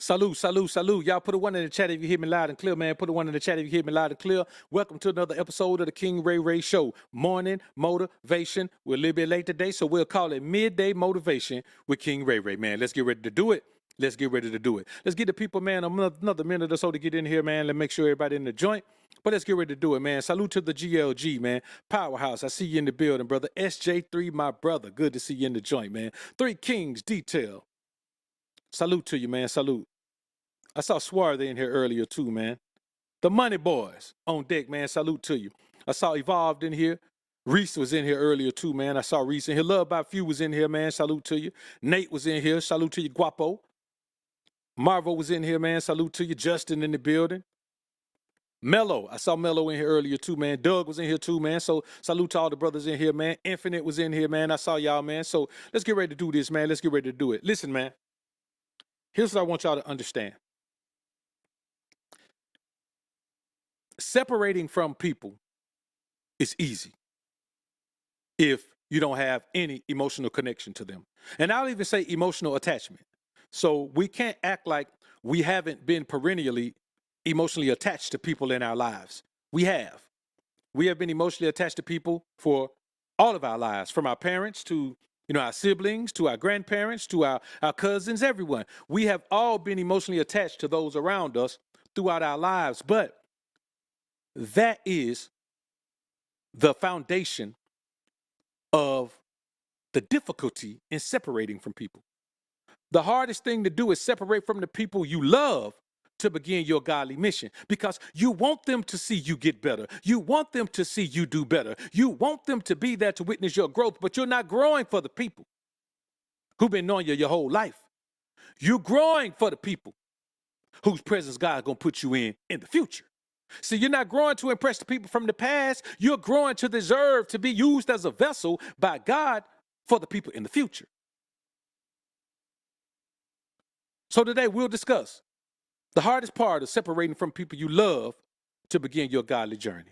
Salute, salute, salute. Y'all put a one in the chat if you hear me loud and clear, man. Put a one in the chat if you hear me loud and clear. Welcome to another episode of the King Ray Ray Show. Morning motivation. We're a little bit late today, so we'll call it midday motivation with King Ray Ray, man. Let's get ready to do it. Let's get ready to do it. Let's get the people, man, another minute or so to get in here, man. Let's make sure everybody in the joint. But let's get ready to do it, man. Salute to the GLG, man. Powerhouse. I see you in the building, brother. SJ3, my brother. Good to see you in the joint, man. Three Kings, detail. Salute to you, man. Salute. I saw Swarthy in here earlier too, man. The Money Boys on deck, man. Salute to you. I saw Evolved in here. Reese was in here earlier too, man. I saw Reese in here. Love by Few was in here, man. Salute to you. Nate was in here. Salute to you, Guapo. Marvo was in here, man. Salute to you. Justin in the building. Mello. I saw Mello in here earlier too, man. Doug was in here too, man. So salute to all the brothers in here, man. Infinite was in here, man. I saw y'all, man. So let's get ready to do this, man. Let's get ready to do it. Listen, man. Here's what I want y'all to understand. Separating from people is easy if you don't have any emotional connection to them. And I'll even say emotional attachment. So we can't act like we haven't been perennially emotionally attached to people in our lives. We have. We have been emotionally attached to people for all of our lives, from our parents to our siblings, to our grandparents, to our cousins, everyone. We have all been emotionally attached to those around us throughout our lives. But that is the foundation of the difficulty in separating from people. The hardest thing to do is separate from the people you love to begin your godly mission, because you want them to see you get better. You want them to see you do better. You want them to be there to witness your growth, but you're not growing for the people who've been knowing you your whole life. You're growing for the people whose presence God's going to put you in the future. See, you're not growing to impress the people from the past. You're growing to deserve to be used as a vessel by God for the people in the future. So today we'll discuss the hardest part of separating from people you love to begin your godly journey.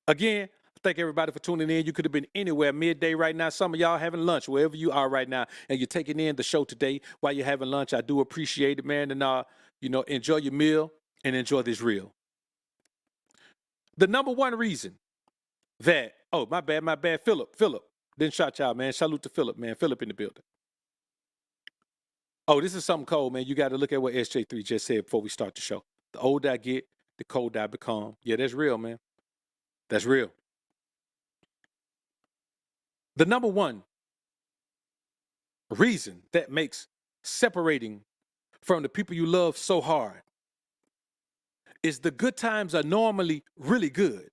Again, thank everybody for tuning in. You could have been anywhere midday right now. Some of y'all having lunch, wherever you are right now, and you're taking in the show today while you're having lunch. I do appreciate it, man. And, enjoy your meal and enjoy this reel. The number one reason that, my bad, Philip, didn't shout y'all, man. Salute to Philip, man. Philip in the building. Oh, this is something cold, man. You got to look at what SJ3 just said before we start the show. The older I get, the colder I become. Yeah, that's real, man. That's real. The number one reason that makes separating from the people you love so hard is the good times are normally really good.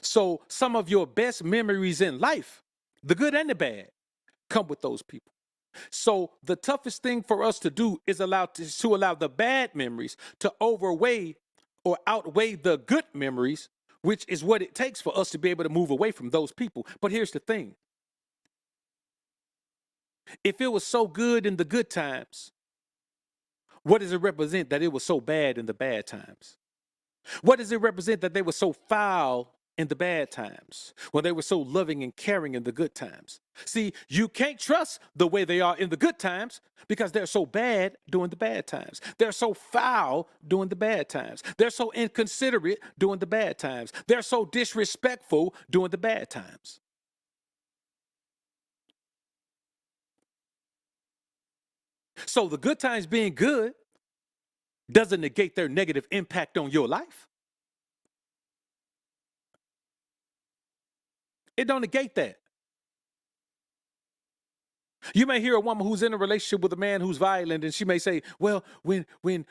So some of your best memories in life, the good and the bad, come with those people. So the toughest thing for us to do is allow the bad memories to outweigh the good memories, which is what it takes for us to be able to move away from those people. But here's the thing. If it was so good in the good times, what does it represent that it was so bad in the bad times? What does it represent that they were so foul in the bad times when they were so loving and caring in the good times? See, you can't trust the way they are in the good times because they're so bad during the bad times. They're so foul during the bad times. They're so inconsiderate during the bad times. They're so disrespectful during the bad times. So the good times being good doesn't negate their negative impact on your life. It don't negate that. You may hear a woman who's in a relationship with a man who's violent, and she may say, "Well, when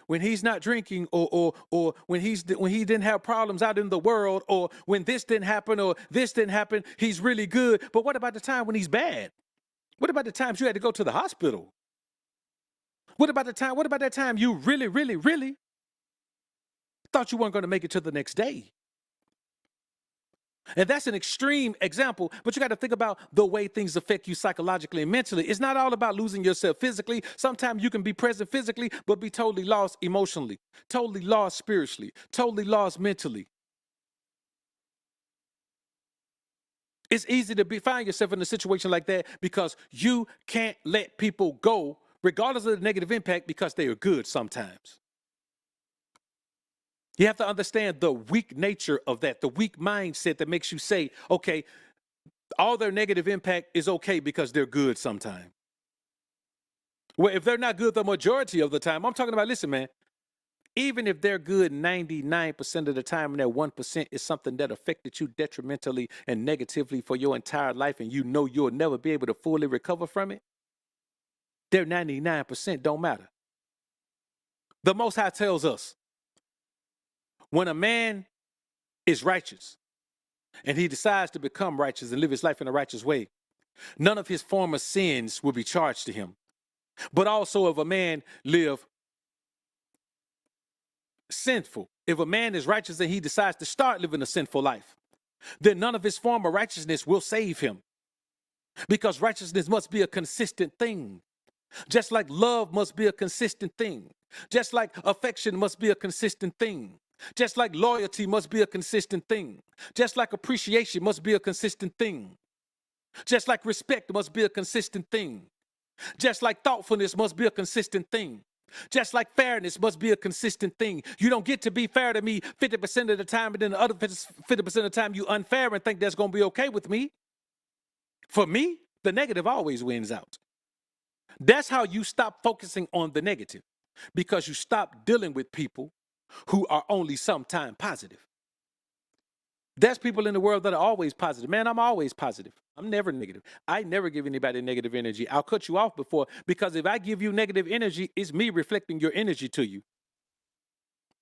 he's not drinking, or when he didn't have problems out in the world, or when this didn't happen, he's really good." But what about the time when he's bad? What about the times you had to go to the hospital? What about that time you really, really, really thought you weren't going to make it to the next day? And that's an extreme example, but you got to think about the way things affect you psychologically and mentally. It's not all about losing yourself physically. Sometimes you can be present physically, but be totally lost emotionally, totally lost spiritually, totally lost mentally. It's easy to find yourself in a situation like that because you can't let people go regardless of the negative impact, because they are good sometimes. You have to understand the weak nature of that, the weak mindset that makes you say, okay, all their negative impact is okay because they're good sometimes. Well, if they're not good the majority of the time, I'm talking about, listen, man, even if they're good 99% of the time and that 1% is something that affected you detrimentally and negatively for your entire life and you know you'll never be able to fully recover from it, their 99% don't matter. The Most High tells us, when a man is righteous and he decides to become righteous and live his life in a righteous way, none of his former sins will be charged to him. But also, if a man live sinful, if a man is righteous and he decides to start living a sinful life, then none of his former righteousness will save him, because righteousness must be a consistent thing. Just like love must be a consistent thing. Just like affection must be a consistent thing. Just like loyalty must be a consistent thing. Just like appreciation must be a consistent thing. Just like respect must be a consistent thing. Just like thoughtfulness must be a consistent thing. Just like fairness must be a consistent thing. You don't get to be fair to me 50% of the time, and then the other 50% of the time you unfair and think that's going to be okay with me. For me, the negative always wins out. That's how you stop focusing on the negative, because you stop dealing with people who are only sometimes positive. There's people in the world that are always positive. Man, I'm always positive. I'm never negative. I never give anybody negative energy. I'll cut you off before, because if I give you negative energy, it's me reflecting your energy to you.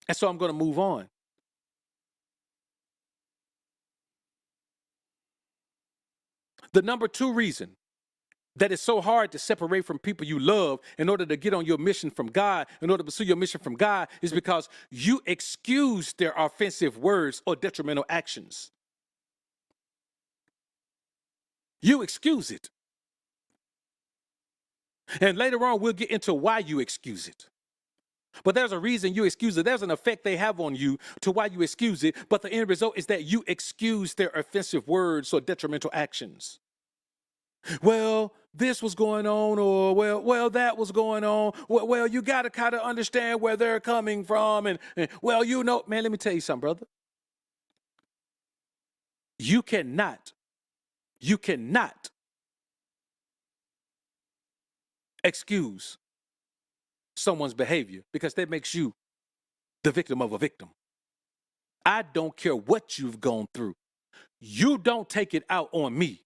And so I'm going to move on. The number 2 reason that it's so hard to separate from people you love in order to get on your mission from God, in order to pursue your mission from God, is because you excuse their offensive words or detrimental actions. You excuse it. And later on, we'll get into why you excuse it. But there's a reason you excuse it. There's an effect they have on you to why you excuse it. But the end result is that you excuse their offensive words or detrimental actions. Well, this was going on, or well, that was going on. Well, you got to kind of understand where they're coming from. And well, man, let me tell you something, brother. You cannot excuse someone's behavior, because that makes you the victim of a victim. I don't care what you've gone through. You don't take it out on me.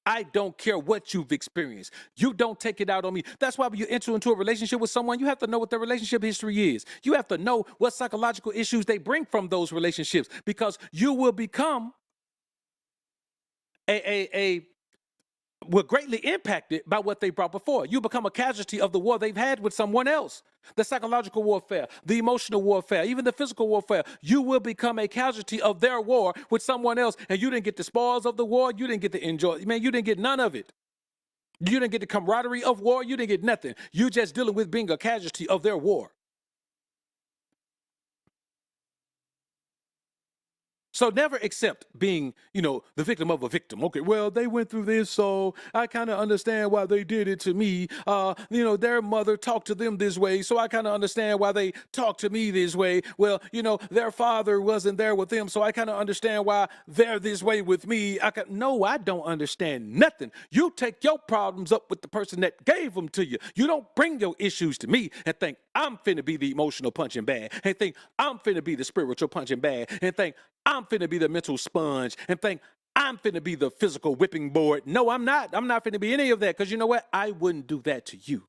I don't care what you've experienced. You don't take it out on me. That's why when you enter into a relationship with someone, you have to know what their relationship history is. You have to know what psychological issues they bring from those relationships, because you will become were greatly impacted by what they brought before. You become a casualty of the war they've had with someone else. The psychological warfare, the emotional warfare, even the physical warfare. You will become a casualty of their war with someone else, and you didn't get the spoils of the war. You didn't get to enjoy. Man, you didn't get none of it. You didn't get the camaraderie of war. You didn't get nothing. You just dealing with being a casualty of their war. So never accept being, the victim of a victim. Okay, well, they went through this, so I kind of understand why they did it to me. Their mother talked to them this way, so I kind of understand why they talked to me this way. Well, their father wasn't there with them, so I kind of understand why they're this way with me. No, I don't understand nothing. You take your problems up with the person that gave them to you. You don't bring your issues to me and think I'm finna be the emotional punching bag, and think I'm finna be the spiritual punching bag, and think I'm finna be the mental sponge, and think I'm finna be the physical whipping board. No, I'm not. I'm not finna be any of that, because you know what? I wouldn't do that to you.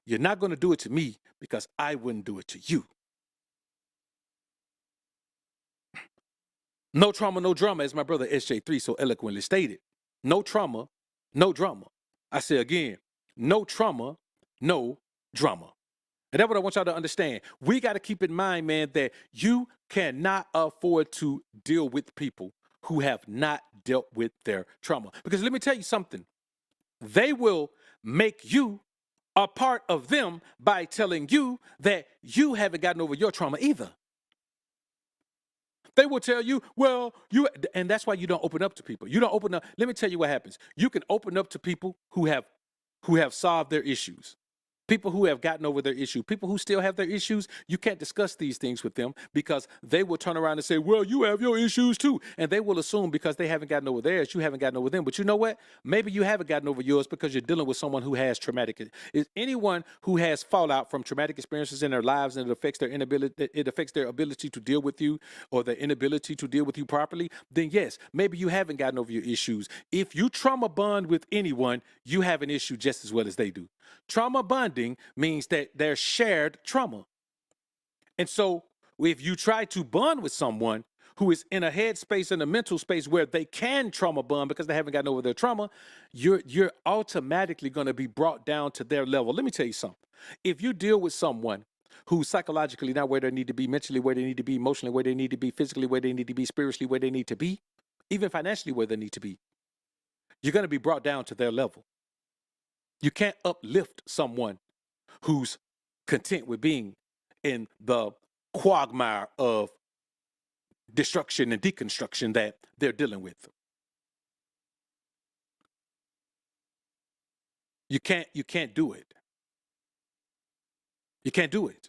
You're not going to do it to me, because I wouldn't do it to you. No trauma, no drama, as my brother SJ3 so eloquently stated. No trauma, no drama. I say again, no trauma, no drama. And that's what I want y'all to understand. We got to keep in mind, man, that you cannot afford to deal with people who have not dealt with their trauma. Because let me tell you something. They will make you a part of them by telling you that you haven't gotten over your trauma either. They will tell you, and that's why you don't open up to people. You don't open up. Let me tell you what happens. You can open up to people who have who have solved their issues. People who have gotten over their issue, people who still have their issues, you can't discuss these things with them because they will turn around and say, well, you have your issues too. And they will assume because they haven't gotten over theirs, you haven't gotten over them. But you know what? Maybe you haven't gotten over yours because you're dealing with someone who has traumatic. Is anyone who has fallout from traumatic experiences in their lives and it affects their inability, it affects their ability to deal with you or their inability to deal with you properly, then yes, maybe you haven't gotten over your issues. If you trauma bond with anyone, you have an issue just as well as they do. Trauma bonding means that there's shared trauma. And so if you try to bond with someone who is in a headspace and a mental space where they can trauma bond because they haven't gotten over their trauma, you're automatically going to be brought down to their level. Let me tell you something. If you deal with someone who's psychologically not where they need to be, mentally where they need to be, emotionally where they need to be, physically where they need to be, spiritually where they need to be, even financially where they need to be, you're going to be brought down to their level. You can't uplift someone who's content with being in the quagmire of destruction and deconstruction that they're dealing with. You can't do it. You can't do it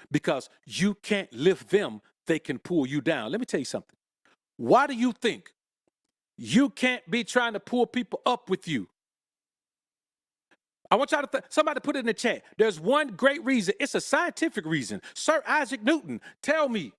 because you can't lift them. They can pull you down. Let me tell you something. Why do you think you can't be trying to pull people up with you? I want y'all to somebody put it in the chat. There's one great reason. It's a scientific reason. Sir Isaac Newton, tell me,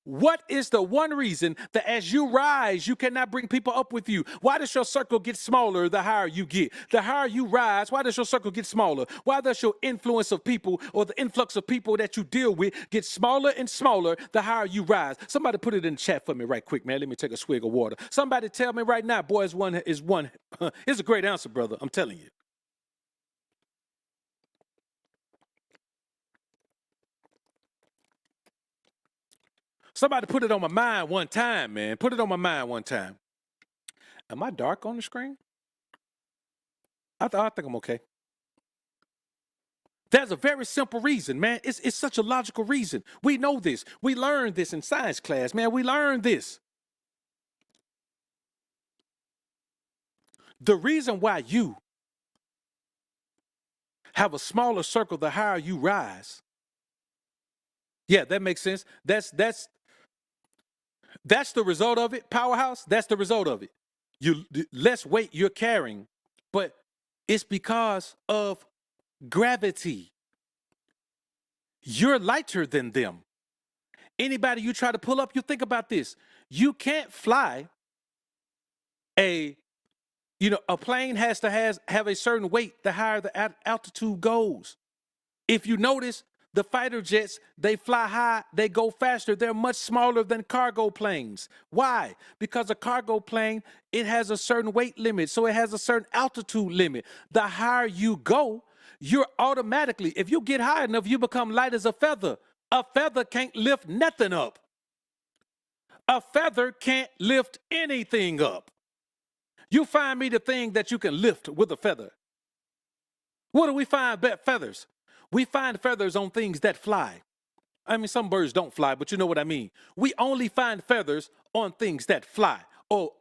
what is the one reason that as you rise, you cannot bring people up with you? Why does your circle get smaller the higher you get? The higher you rise, why does your circle get smaller? Why does your influence of people or the influx of people that you deal with get smaller and smaller the higher you rise? Somebody put it in the chat for me right quick, man. Let me take a swig of water. Somebody tell me right now, boy, is one. It's a great answer, brother. I'm telling you. Somebody put it on my mind one time, man. Put it on my mind one time. Am I dark on the screen? I think I'm okay. There's a very simple reason, man. It's such a logical reason. We know this. We learned this in science class, man. We learned this. The reason why you have a smaller circle the higher you rise. Yeah, that makes sense. That's the result of it. Powerhouse, that's the result of it. You less weight you're carrying, but it's because of gravity. You're lighter than them. Anybody you try to pull up, you think about this. You can't fly a plane has to have a certain weight the higher the altitude goes. If you notice, the fighter jets, they fly high, they go faster. They're much smaller than cargo planes. Why? Because a cargo plane, it has a certain weight limit, so it has a certain altitude limit. The higher you go, you're automatically, if you get high enough, you become light as a feather. A feather can't lift nothing up. A feather can't lift anything up. You find me the thing that you can lift with a feather. What do we find feathers? We find feathers on things that fly. I mean, some birds don't fly, but you know what I mean. We only find feathers on things that fly or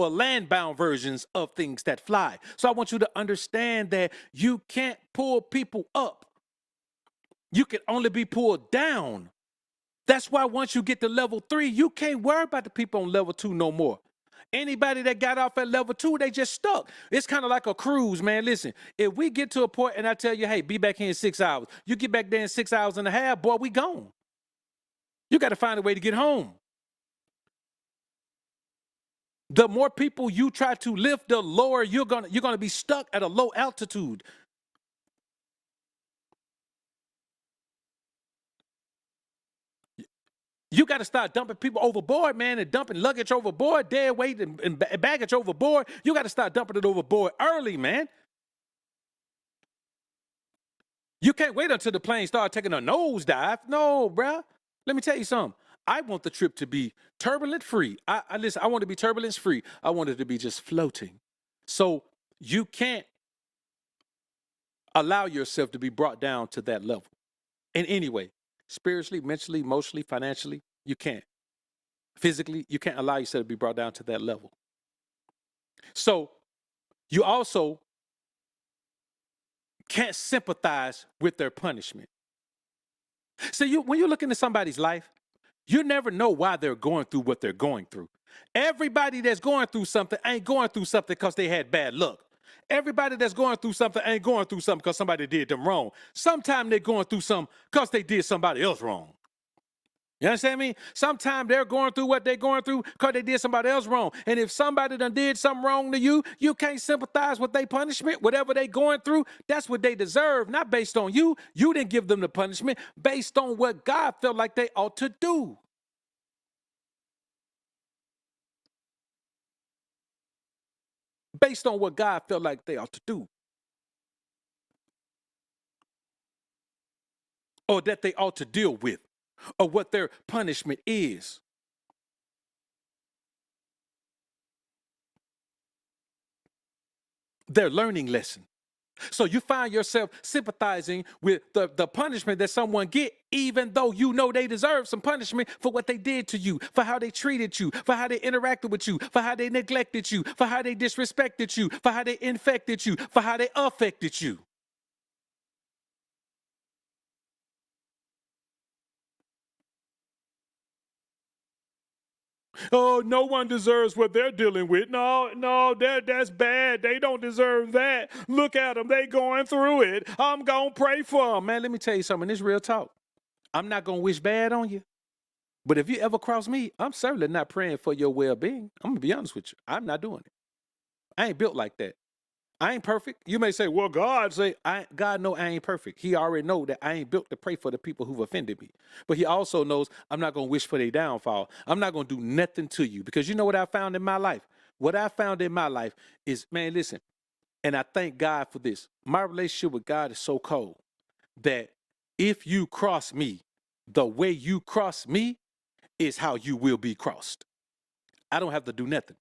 land-bound versions of things that fly. So I want you to understand that you can't pull people up. You can only be pulled down. That's why once you get to level 3, you can't worry about the people on level 2 no more. Anybody that got off at level 2, they just stuck. It's kind of like a cruise, man. Listen, if we get to a point and I tell you, hey, be back here in 6 hours, you get back there in 6 hours and a half, boy, we gone. You got to find a way to get home. The more people you try to lift, the lower you're gonna be stuck at a low altitude. You got to start dumping people overboard, man, and dumping luggage overboard, dead weight and baggage overboard. You got to start dumping it overboard early, man. You can't wait until the plane starts taking a nosedive. No, bruh. Let me tell you something. I want the trip to be turbulent free. Listen, I want to be turbulence free. I want it to be just floating. So you can't allow yourself to be brought down to that level in any way. Spiritually, mentally, emotionally, financially, you can't. Physically, you can't allow yourself to be brought down to that level. So you also can't sympathize with their punishment. See, when you look into somebody's life, you never know why they're going through what they're going through. Everybody that's going through something ain't going through something because they had bad luck. Everybody that's going through something ain't going through something because somebody did them wrong. Sometimes they're going through something because they did somebody else wrong. You understand me? Sometimes they're going through what they're going through because they did somebody else wrong. And if somebody done did something wrong to you, you can't sympathize with their punishment. Whatever they going through, that's what they deserve, not based on you. You didn't give them the punishment based on what God felt like they ought to do. Based on what God felt like they ought to do. Or that they ought to deal with. Or what their punishment is. Their learning lesson. So you find yourself sympathizing with the punishment that someone get, even though you know they deserve some punishment for what they did to you, for how they treated you, for how they interacted with you, for how they neglected you, for how they disrespected you, for how they infected you, for how they affected you. Oh, no one deserves what they're dealing with. No, that's bad. They don't deserve that. Look at them. They going through it. I'm going to pray for them. Man, let me tell you something. This real talk. I'm not going to wish bad on you. But if you ever cross me, I'm certainly not praying for your well-being. I'm going to be honest with you. I'm not doing it. I ain't built like that. I ain't perfect. You may say, well, God know I ain't perfect. He already know that I ain't built to pray for the people who've offended me. But he also knows I'm not going to wish for their downfall. I'm not going to do nothing to you because you know what I found in my life? What I found in my life is, man, listen, and I thank God for this. My relationship with God is so cold that if you cross me, the way you cross me is how you will be crossed. I don't have to do nothing.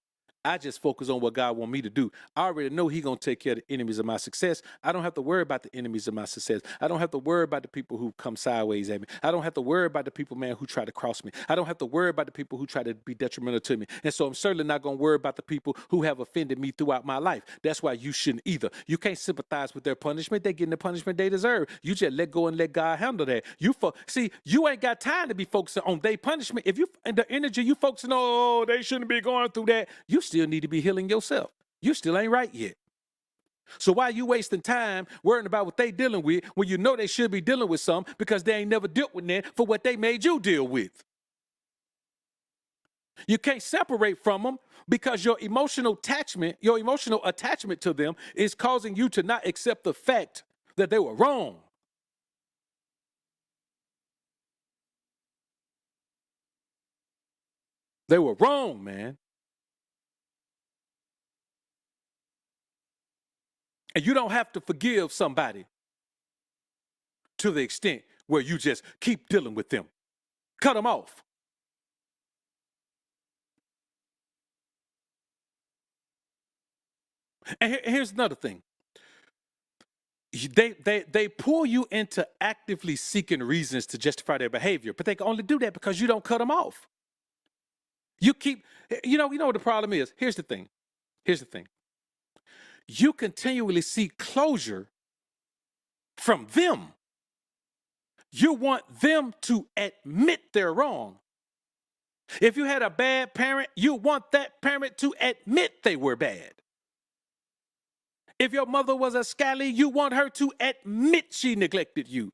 I just focus on what God wants me to do. I already know He's going to take care of the enemies of my success. I don't have to worry about the enemies of my success. I don't have to worry about the people who come sideways at me. I don't have to worry about the people, man, who try to cross me. I don't have to worry about the people who try to be detrimental to me. And so I'm certainly not going to worry about the people who have offended me throughout my life. That's why you shouldn't either. You can't sympathize with their punishment. They're getting the punishment they deserve. You just let go and let God handle that. See, you ain't got time to be focusing on their punishment. If you and the energy you focusing on, oh, they shouldn't be going through that, you still need to be healing yourself. You still ain't right yet. So why are you wasting time worrying about what they dealing with when you know they should be dealing with something because they ain't never dealt with that for what they made you deal with? You can't separate from them because your emotional attachment to them is causing you to not accept the fact that they were wrong. They were wrong, man. And you don't have to forgive somebody to the extent where you just keep dealing with them. Cut them off. And here's another thing. They pull you into actively seeking reasons to justify their behavior, but they can only do that because you don't cut them off. You keep, you know what the problem is? Here's the thing. You continually seek closure from them. You want them to admit they're wrong. If you had a bad parent, you want that parent to admit they were bad. If your mother was a scally, you want her to admit she neglected you.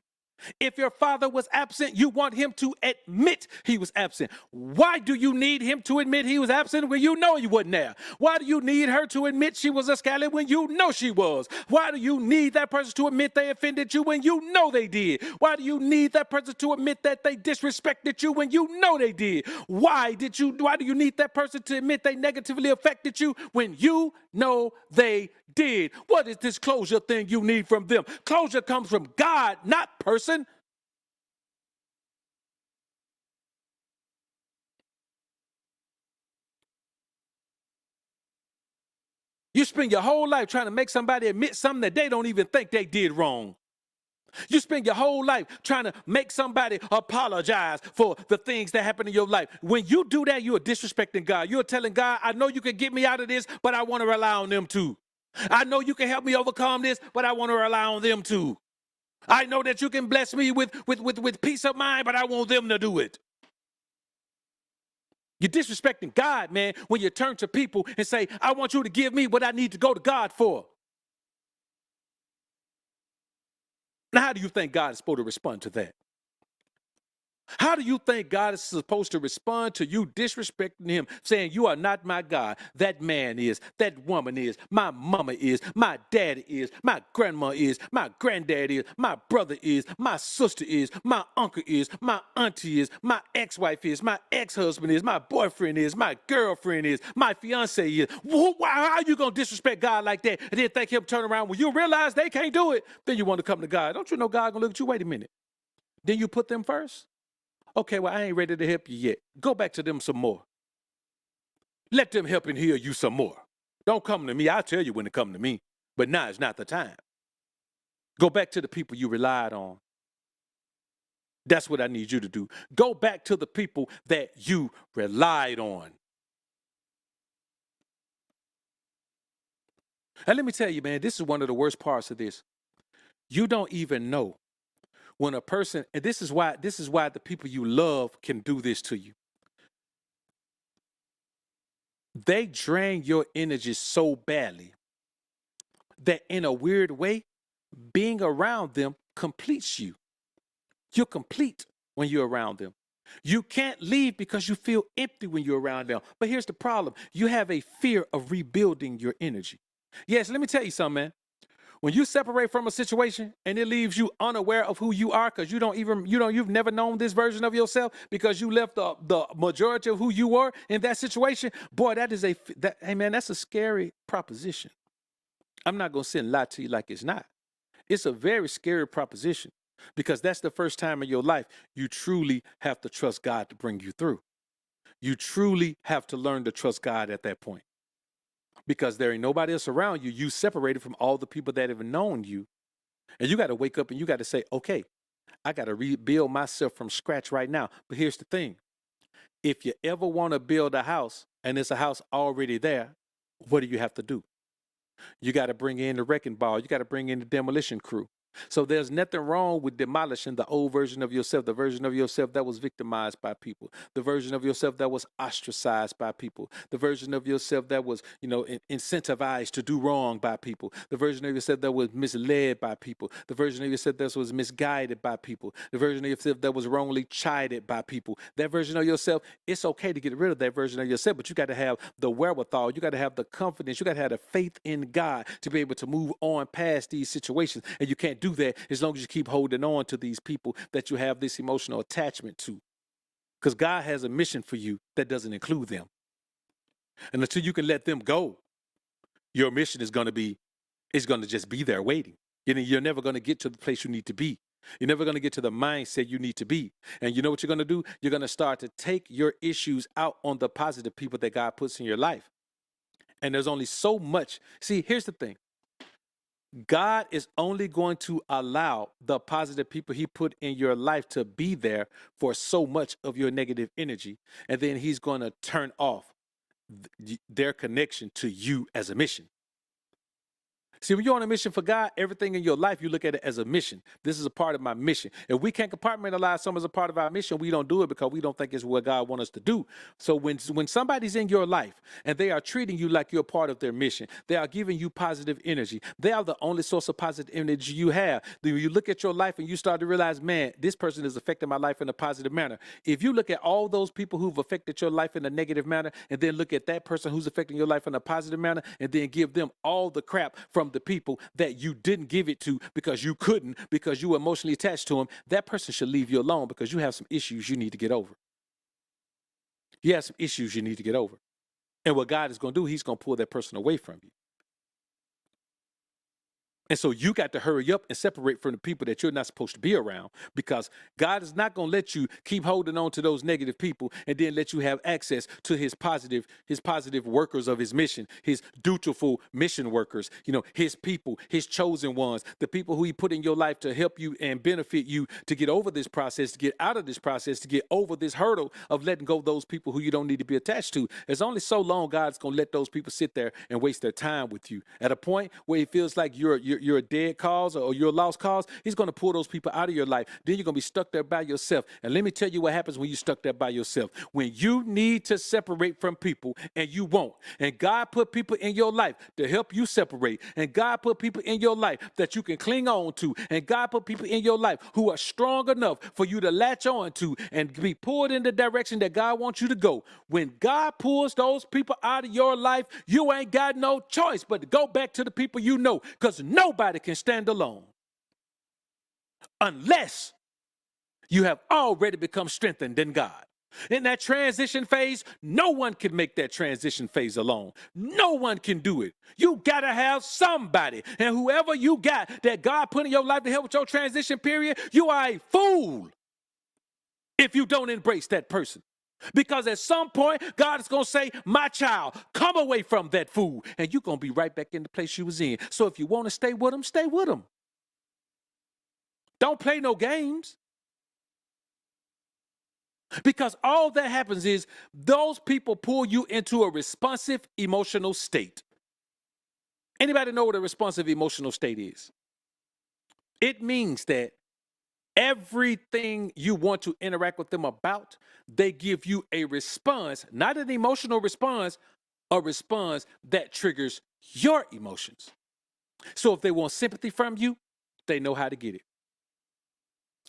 If your father was absent, you want him to admit he was absent. Why do you need him to admit he was absent when you know he wasn't there? Why do you need her to admit she was a scally when you know she was? Why do you need that person to admit they offended you when you know they did? Why do you need that person to admit that they disrespected you when you know they did? Why do you need that person to admit they negatively affected you when you know they did? What is this closure thing you need from them? Closure comes from God, not person. You spend your whole life trying to make somebody admit something that they don't even think they did wrong. You spend your whole life trying to make somebody apologize for the things that happen in your life. When you do that, you are disrespecting God. You're telling God, I know you can get me out of this, but I want to rely on them too. I know you can help me overcome this, but I want to rely on them too. I know that you can bless me with peace of mind, but I want them to do it. You're disrespecting God, man, when you turn to people and say, I want you to give me what I need to go to God for. Now, how do you think God is supposed to respond to that? How do you think God is supposed to respond to you disrespecting him, saying, you are not my God? That man is, that woman is, my mama is, my dad is, my grandma is, my granddad is, my brother is, my sister is, my uncle is, my auntie is, my ex-wife is, my ex-husband is, my boyfriend is, my girlfriend is, my fiance is. How are you going to disrespect God like that and then think he'll turn around when you realize they can't do it? Then you want to come to God. Don't you know God going to look at you? Wait a minute. Then you put them first? Okay, well, I ain't ready to help you yet. Go back to them some more. Let them help and heal you some more. Don't come to me. I'll tell you when to come to me. But now is not the time. Go back to the people you relied on. That's what I need you to do. Go back to the people that you relied on. And let me tell you, man, this is one of the worst parts of this. You don't even know when a person, and this is why the people you love can do this to you. They drain your energy so badly that in a weird way, being around them completes you. You're complete when you're around them. You can't leave because you feel empty when you're around them. But here's the problem. You have a fear of rebuilding your energy. Yes, let me tell you something, man. When you separate from a situation and it leaves you unaware of who you are because you've never known this version of yourself because you left the majority of who you were in that situation, boy, hey man, that's a scary proposition. I'm not going to sit and lie to you like it's not. It's a very scary proposition because that's the first time in your life you truly have to trust God to bring you through. You truly have to learn to trust God at that point because there ain't nobody else around you. You separated from all the people that have known you. And you got to wake up and you got to say, okay, I got to rebuild myself from scratch right now. But here's the thing. If you ever want to build a house and there's a house already there, what do you have to do? You got to bring in the wrecking ball. You got to bring in the demolition crew. So there's nothing wrong with demolishing the old version of yourself, the version of yourself that was victimized by people, the version of yourself that was ostracized by people, the version of yourself that was, incentivized to do wrong by people, the version of yourself that was misled by people, the version of yourself that was misguided by people, the version of yourself that was wrongly chided by people. That version of yourself, it's okay to get rid of that version of yourself, but you got to have the wherewithal, you got to have the confidence, you got to have the faith in God to be able to move on past these situations. And you can't do that as long as you keep holding on to these people that you have this emotional attachment to. Because God has a mission for you that doesn't include them. And until you can let them go, your mission is going to just be there waiting. You're never going to get to the place you need to be. You're never going to get to the mindset you need to be. And you know what you're going to do? You're going to start to take your issues out on the positive people that God puts in your life. And there's only so much. See, here's the thing. God is only going to allow the positive people he put in your life to be there for so much of your negative energy. And then he's going to turn off their connection to you as a mission. See, when you're on a mission for God, everything in your life, you look at it as a mission. This is a part of my mission. If we can't compartmentalize something as a part of our mission, we don't do it because we don't think it's what God wants us to do. So when somebody's in your life and they are treating you like you're part of their mission, they are giving you positive energy. They are the only source of positive energy you have. Then you look at your life and you start to realize, man, this person is affecting my life in a positive manner. If you look at all those people who've affected your life in a negative manner and then look at that person who's affecting your life in a positive manner and then give them all the crap from the people that you didn't give it to because you couldn't, because you were emotionally attached to them, that person should leave you alone because you have some issues you need to get over. You have some issues you need to get over. And what God is going to do, he's going to pull that person away from you. And so you got to hurry up and separate from the people that you're not supposed to be around, because God is not going to let you keep holding on to those negative people and then let you have access to his positive workers of his mission, his dutiful mission workers, his people, his chosen ones, the people who he put in your life to help you and benefit you to get over this process, to get out of this process, to get over this hurdle of letting go of those people who you don't need to be attached to. It's only so long God's going to let those people sit there and waste their time with you. At a point where it feels like you're a dead cause or you're a lost cause, he's going to pull those people out of your life. Then you're going to be stuck there by yourself. And let me tell you what happens when you're stuck there by yourself. When you need to separate from people and you won't, and God put people in your life to help you separate, and God put people in your life that you can cling on to, and God put people in your life who are strong enough for you to latch on to and be pulled in the direction that God wants you to go. When God pulls those people out of your life, you ain't got no choice but to go back to the people you know, because nobody can stand alone unless you have already become strengthened in God. In that transition phase, no one can make that transition phase alone. No one can do it. You got to have somebody. And whoever you got that God put in your life to help with your transition period, you are a fool if you don't embrace that person. Because at some point, God is going to say, my child, come away from that fool. And you're going to be right back in the place you was in. So if you want to stay with him, stay with him. Don't play no games. Because all that happens is those people pull you into a responsive emotional state. Anybody know what a responsive emotional state is? It means that everything you want to interact with them about, they give you a response, not an emotional response, a response that triggers your emotions. So if they want sympathy from you, they know how to get it.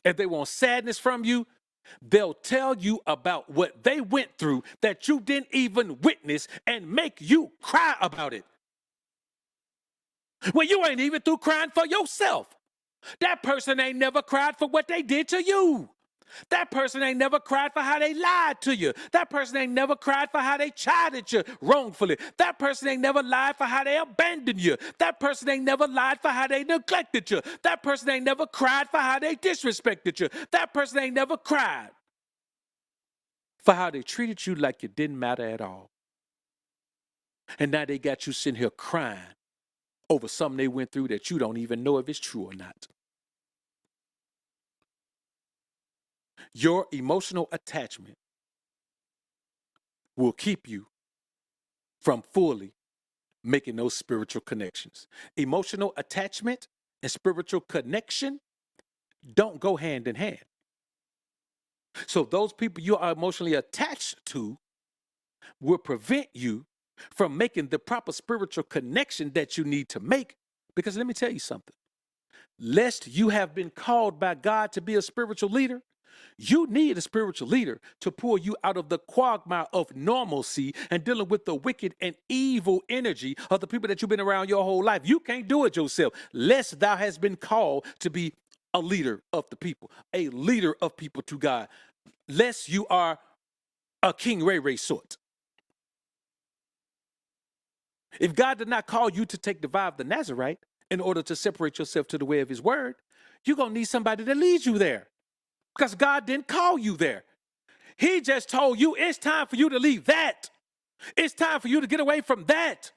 If they want sadness from you, they'll tell you about what they went through that you didn't even witness and make you cry about it. Well, you ain't even through crying for yourself. That person ain't never cried for what they did to you. That person ain't never cried for how they lied to you. That person ain't never cried for how they chided you wrongfully. That person ain't never lied for how they abandoned you. That person ain't never lied for how they neglected you. That person ain't never cried for how they disrespected you. That person ain't never cried for how they treated you like you didn't matter at all. And now they got you sitting here crying over something they went through that you don't even know if it's true or not. Your emotional attachment will keep you from fully making those spiritual connections. Emotional attachment and spiritual connection don't go hand in hand. So those people you are emotionally attached to will prevent you from making the proper spiritual connection that you need to make. Because let me tell you something. Lest you have been called by God to be a spiritual leader, you need a spiritual leader to pull you out of the quagmire of normalcy and dealing with the wicked and evil energy of the people that you've been around your whole life. You can't do it yourself, lest thou hast been called to be a leader of the people, a leader of people to God, lest you are a King Ray sort. If God did not call you to take the vow of the Nazarite in order to separate yourself to the way of his word, you're going to need somebody that leads you there. Because God didn't call you there. He just told you it's time for you to leave that. It's time for you to get away from that.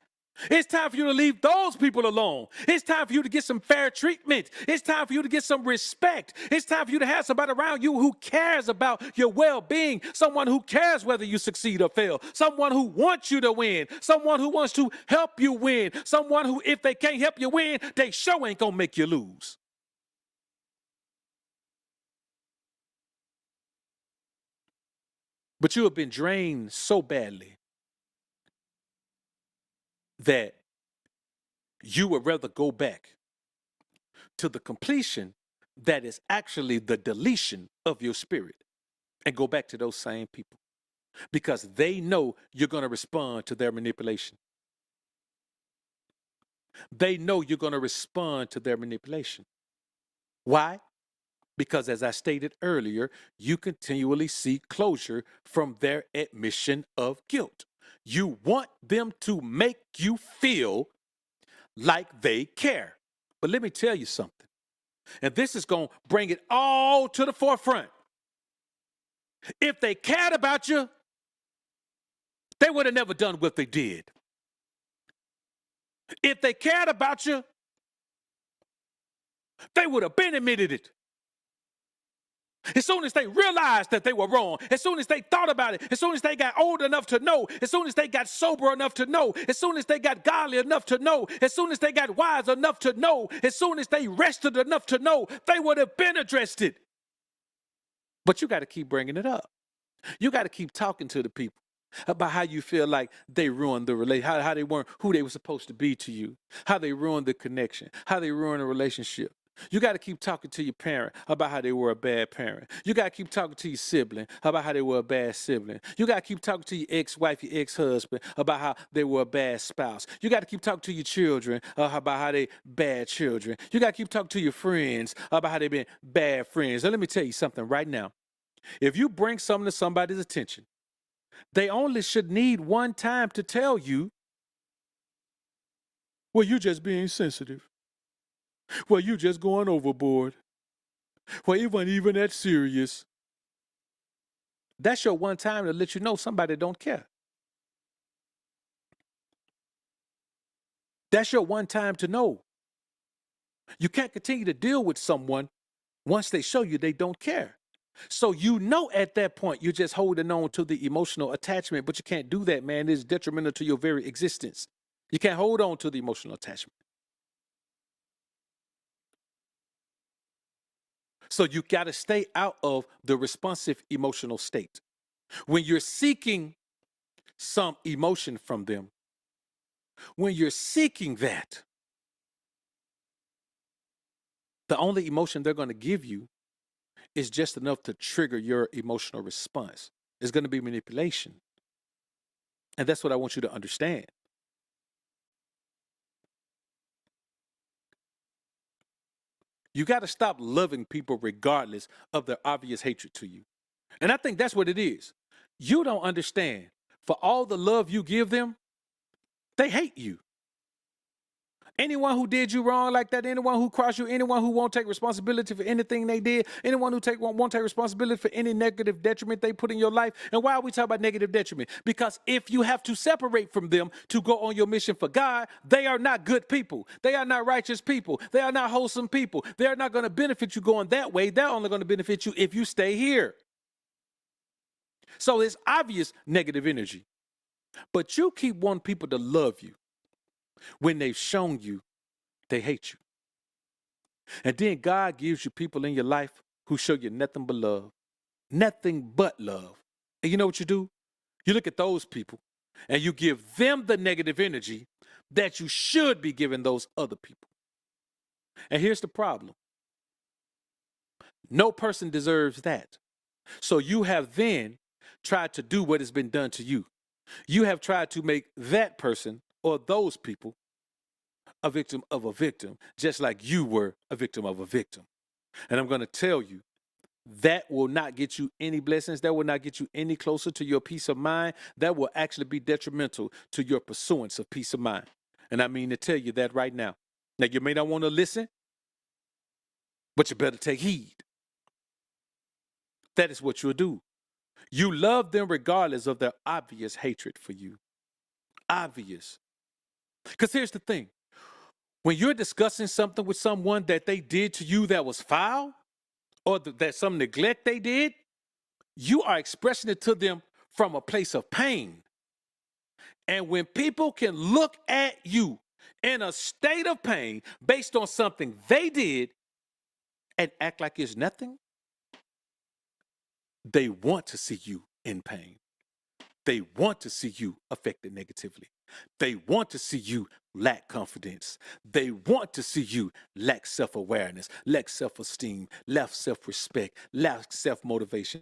It's time for you to leave those people alone. It's time for you to get some fair treatment. It's time for you to get some respect. It's time for you to have somebody around you who cares about your well-being, someone who cares whether you succeed or fail, someone who wants you to win, someone who wants to help you win, someone who, if they can't help you win, they sure ain't gonna make you lose. But you have been drained so badly that you would rather go back to the completion that is actually the deletion of your spirit and go back to those same people because they know you're going to respond to their manipulation. They know you're going to respond to their manipulation. Why? Because as I stated earlier, you continually seek closure from their admission of guilt. You want them to make you feel like they care. But let me tell you something. And this is going to bring it all to the forefront. If they cared about you, they would have never done what they did. If they cared about you, they would have been admitted it. As soon as they realized that they were wrong, as soon as they thought about it, as soon as they got old enough to know, as soon as they got sober enough to know, as soon as they got godly enough to know, as soon as they got wise enough to know, as soon as they rested enough to know, they would have been addressed it. But you got to keep bringing it up. You got to keep talking to the people about how you feel like they ruined the relationship, how they weren't who they were supposed to be to you, how they ruined the connection, how they ruined the relationship. You got to keep talking to your parent about how they were a bad parent. You got to keep talking to your sibling about how they were a bad sibling. You got to keep talking to your ex-wife, your ex-husband about how they were a bad spouse. You got to keep talking to your children about how they bad children. You got to keep talking to your friends about how they been bad friends. Now, let me tell you something right now. If you bring something to somebody's attention, they only should need one time to tell you, well, you just being sensitive. Well, you just going overboard. Well, it wasn't even that serious. That's your one time to let you know somebody don't care. That's your one time to know. You can't continue to deal with someone once they show you they don't care. So you know at that point you're just holding on to the emotional attachment, but you can't do that, man. It's detrimental to your very existence. You can't hold on to the emotional attachment. So you got to stay out of the responsive emotional state. When you're seeking some emotion from them, when you're seeking that, the only emotion they're going to give you is just enough to trigger your emotional response. It's going to be manipulation. And that's what I want you to understand. You got to stop loving people regardless of their obvious hatred to you. And I think that's what it is. You don't understand. For all the love you give them, they hate you. Anyone who did you wrong like that, anyone who crossed you, anyone who won't take responsibility for anything they did, anyone who won't take responsibility for any negative detriment they put in your life. And why are we talking about negative detriment? Because if you have to separate from them to go on your mission for God, they are not good people. They are not righteous people. They are not wholesome people. They are not going to benefit you going that way. They're only going to benefit you if you stay here. So it's obvious negative energy. But you keep wanting people to love you when they've shown you they hate you. And then God gives you people in your life who show you nothing but love. Nothing but love. And you know what you do? You look at those people and you give them the negative energy that you should be giving those other people. And here's the problem. No person deserves that. So you have then tried to do what has been done to you. You have tried to make that person or those people a victim of a victim, just like you were a victim of a victim. And I'm going to tell you, that will not get you any blessings. That will not get you any closer to your peace of mind. That will actually be detrimental to your pursuance of peace of mind. And I mean to tell you that right now. Now, you may not want to listen, but you better take heed. That is what you'll do. You love them regardless of their obvious hatred for you. Obvious. Because here's the thing. When you're discussing something with someone that they did to you that was foul, or that some neglect they did, you are expressing it to them from a place of pain. And when people can look at you in a state of pain based on something they did and act like it's nothing, they want to see you in pain. They want to see you affected negatively. They want to see you lack confidence. They want to see you lack self-awareness, lack self-esteem, lack self-respect, lack self-motivation,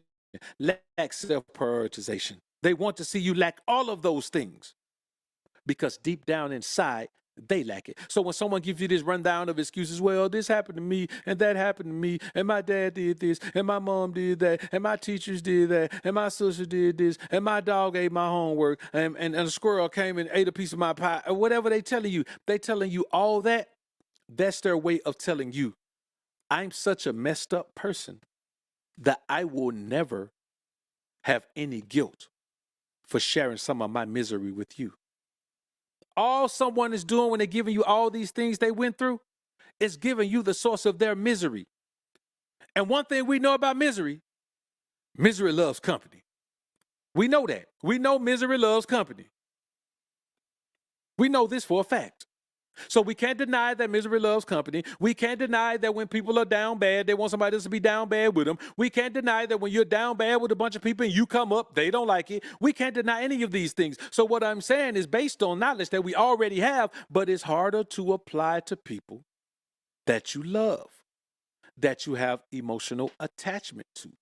lack self-prioritization. They want to see you lack all of those things because deep down inside, they lack it. So when someone gives you this rundown of excuses, well, this happened to me and that happened to me and my dad did this and my mom did that and my teachers did that and my sister did this and my dog ate my homework and a squirrel came and ate a piece of my pie or whatever they telling you all that. That's their way of telling you, I'm such a messed up person that I will never have any guilt for sharing some of my misery with you. All someone is doing when they're giving you all these things they went through is giving you the source of their misery. And one thing we know about misery, misery loves company. We know that. We know misery loves company. We know this for a fact. So we can't deny that misery loves company. We can't deny that when people are down bad, they want somebody else to be down bad with them. We can't deny that when you're down bad with a bunch of people and you come up, they don't like it. We can't deny any of these things. So what I'm saying is based on knowledge that we already have, but it's harder to apply to people that you love, that you have emotional attachment to.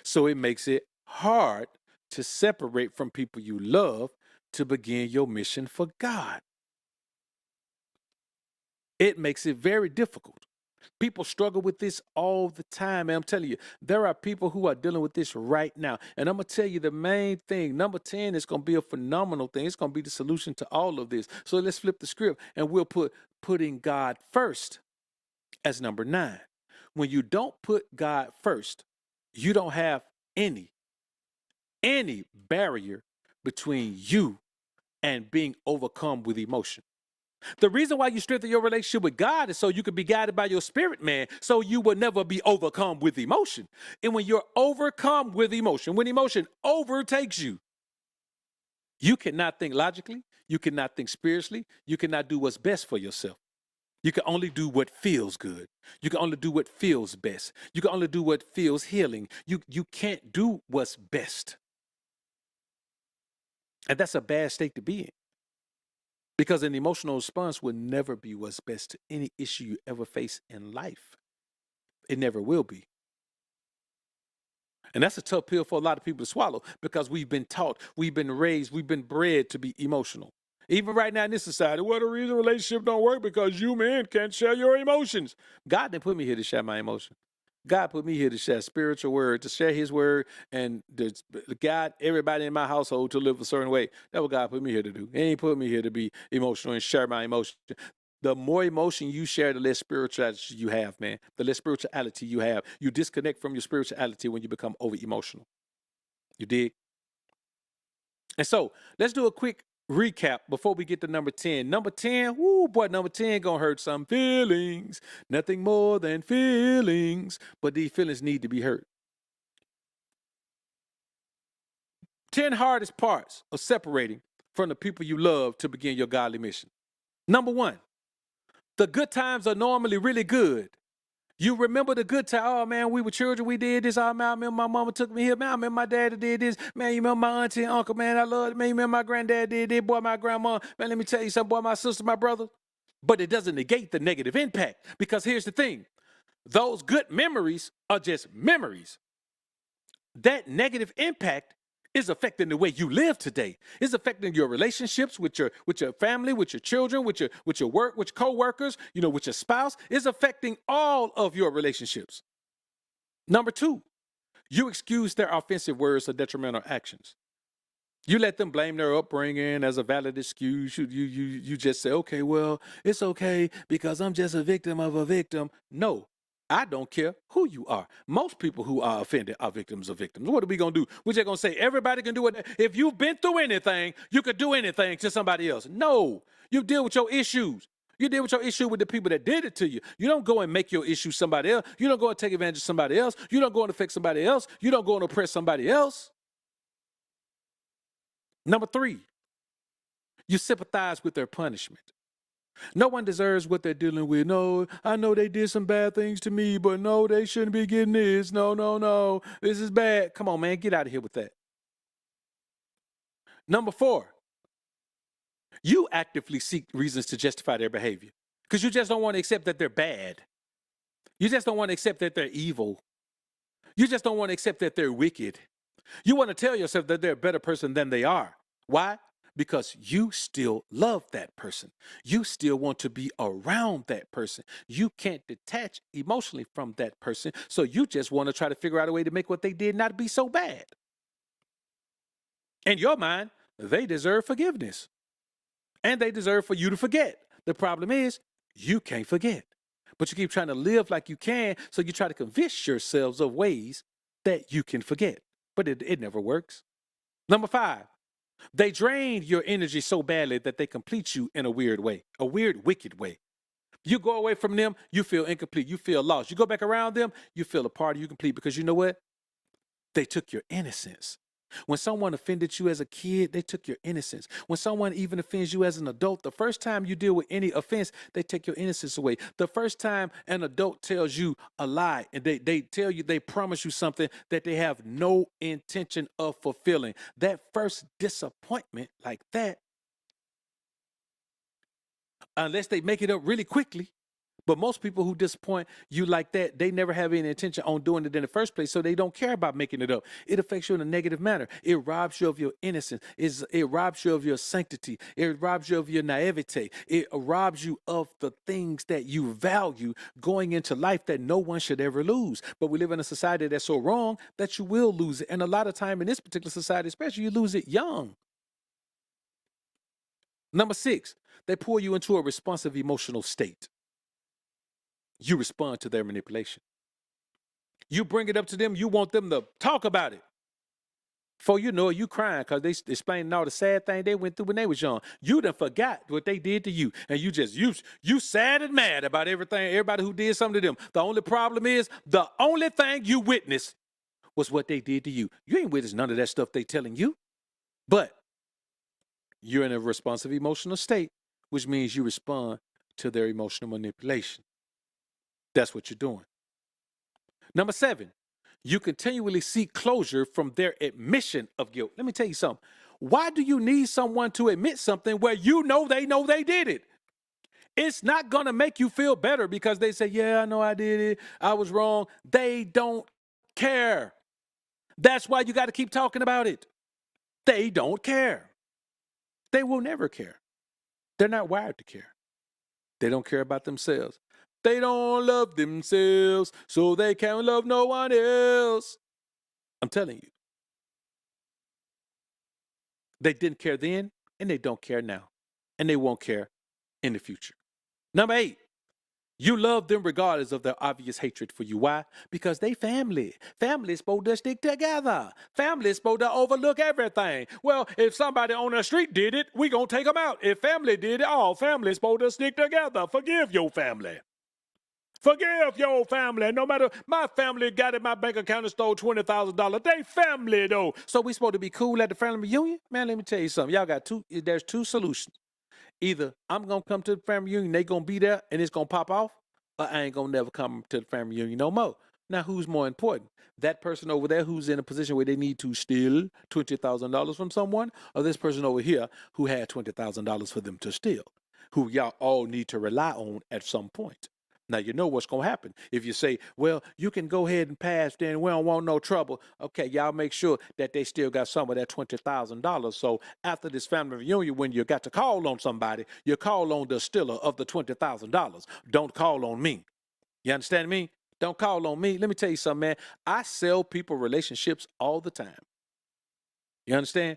So it makes it hard to separate from people you love to begin your mission for God. It makes it very difficult. People struggle with this all the time. And I'm telling you, there are people who are dealing with this right now. And I'm going to tell you the main thing. Number 10 is going to be a phenomenal thing. It's going to be the solution to all of this. So let's flip the script and we'll put putting God first as number 9. When you don't put God first, you don't have any barrier between you and being overcome with emotion. The reason why you strengthen your relationship with God is so you can be guided by your spirit, man, so you will never be overcome with emotion. And when you're overcome with emotion, when emotion overtakes you, you cannot think logically, you cannot think spiritually, you cannot do what's best for yourself. You can only do what feels good. You can only do what feels best. You can only do what feels healing. You can't do what's best. And that's a bad state to be in. Because an emotional response will never be what's best to any issue you ever face in life. It never will be. And that's a tough pill for a lot of people to swallow because we've been taught, we've been raised, we've been bred to be emotional. Even right now in this society, well, the reason relationship don't work because you men can't share your emotions. God didn't put me here to share my emotions. God put me here to share spiritual word, to share his word, and to guide everybody in my household to live a certain way. That's what God put me here to do. He ain't put me here to be emotional and share my emotion. The more emotion you share, the less spirituality you have, man. The less spirituality you have. You disconnect from your spirituality when you become over emotional. You dig? And so let's do a quick recap before we get to number 10. Number 10, whoo, boy, number 10 gonna hurt some feelings. Nothing more than feelings, but these feelings need to be hurt. 10 hardest parts of separating from the people you love to begin your godly mission. Number 1, the good times are normally really good. You remember the good time. Oh, man, we were children. We did this. Oh, man, I remember my mama took me here. Man, I remember my daddy did this. Man, you remember my auntie and uncle, man, I love it. Man, you remember my granddad did this. Boy, my grandma. Man, let me tell you something, boy, my sister, my brother. But it doesn't negate the negative impact because here's the thing. Those good memories are just memories. That negative impact is affecting the way you live today. It's affecting your relationships with your family, with your children, with your work, with your co-workers, with your spouse. It's affecting all of your relationships. Number 2, you excuse their offensive words or detrimental actions. You let them blame their upbringing as a valid excuse. You just say, okay, well, it's okay because I'm just a victim of a victim. No, I don't care who you are. Most people who are offended are victims of victims. What are we going to do? We're just going to say everybody can do it. If you've been through anything, you could do anything to somebody else. No, you deal with your issues. You deal with your issue with the people that did it to you. You don't go and make your issue somebody else. You don't go and take advantage of somebody else. You don't go and affect somebody else. You don't go and oppress somebody else. Number 3, you sympathize with their punishment. No one deserves what they're dealing with. No, I know they did some bad things to me, but no, they shouldn't be getting this. No. This is bad. Come on, man, get out of here with that. Number 4, you actively seek reasons to justify their behavior because you just don't want to accept that they're bad. You just don't want to accept that they're evil. You just don't want to accept that they're wicked. You want to tell yourself that they're a better person than they are. Why? Because you still love that person. You still want to be around that person. You can't detach emotionally from that person. So you just want to try to figure out a way to make what they did not be so bad. In your mind, they deserve forgiveness. And they deserve for you to forget. The problem is, You can't forget. But you keep trying to live like you can, so you try to convince yourselves of ways that you can forget. But it never works. Number 5, they drain your energy so badly that they complete you in a weird way, a weird, wicked way. You go away from them, you feel incomplete, you feel lost. You go back around them, you feel a part of you complete because you know what? They took your innocence. When someone offended you as a kid, they took your innocence. When someone even offends you as an adult, the first time you deal with any offense, they take your innocence away. The first time an adult tells you a lie and they tell you, they promise you something that they have no intention of fulfilling, that first disappointment like that, unless they make it up really quickly. But most people who disappoint you like that, they never have any intention on doing it in the first place, so they don't care about making it up. It affects you in a negative manner. It robs you of your innocence. It robs you of your sanctity. It robs you of your naivete. It robs you of the things that you value going into life that no one should ever lose. But we live in a society that's so wrong that you will lose it. And a lot of time in this particular society, especially, you lose it young. Number 6, they pull you into a responsive emotional state. You respond to their manipulation. You bring it up to them, you want them to talk about it. Before you know it, you crying because they explaining all the sad thing they went through when they was young. You done forgot what they did to you. And you sad and mad about everything, everybody who did something to them. The only problem is the only thing you witnessed was what they did to you. You ain't witnessed none of that stuff they telling you. But you're in a responsive emotional state, which means you respond to their emotional manipulation. That's what you're doing. Number 7, you continually seek closure from their admission of guilt. Let me tell you something. Why do you need someone to admit something where you know they did it? It's not going to make you feel better because they say, yeah, I know I did it. I was wrong. They don't care. That's why you got to keep talking about it. They don't care. They will never care. They're not wired to care. They don't care about themselves. They don't love themselves, so they can't love no one else. I'm telling you. They didn't care then, and they don't care now. And they won't care in the future. Number 8, you love them regardless of their obvious hatred for you. Why? Because they family. Family is supposed to stick together. Family is supposed to overlook everything. Well, if somebody on the street did it, we gonna take them out. If family did it, all family is supposed to stick together. Forgive your family. Forgive your family. No matter, my family got in my bank account and stole $20,000. They family though. So we supposed to be cool at the family reunion? Man, let me tell you something. Y'all got there's two solutions. Either I'm going to come to the family reunion, they going to be there and it's going to pop off, or I ain't going to never come to the family reunion no more. Now, who's more important? That person over there who's in a position where they need to steal $20,000 from someone, or this person over here who had $20,000 for them to steal, who y'all all need to rely on at some point? Now, you know what's going to happen. If you say, well, you can go ahead and pass, then we don't want no trouble. Okay, y'all make sure that they still got some of that $20,000. So after this family reunion, when you got to call on somebody, you call on the stealer of the $20,000. Don't call on me. You understand me? Don't call on me. Let me tell you something, man. I sell people relationships all the time. You understand?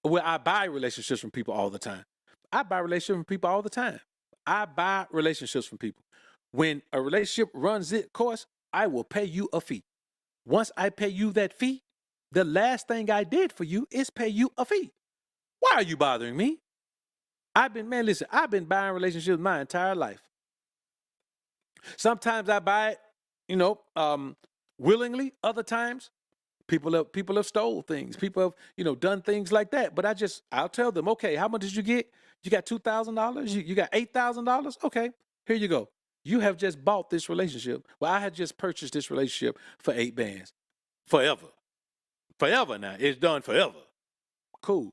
Well, I buy relationships from people all the time. I buy relationships from people all the time. I buy relationships from people. When a relationship runs its course, I will pay you a fee. Once I pay you that fee, the last thing I did for you is pay you a fee. Why are you bothering me? I've been buying relationships my entire life. Sometimes I buy it, willingly. Other times, people have stole things. People have, done things like that. But I'll tell them, okay, how much did you get? You got $2,000? You got $8,000? Okay, here you go. You have just bought this relationship. Well, I had just purchased this relationship for 8 bands. Forever. Forever now. It's done forever. Cool.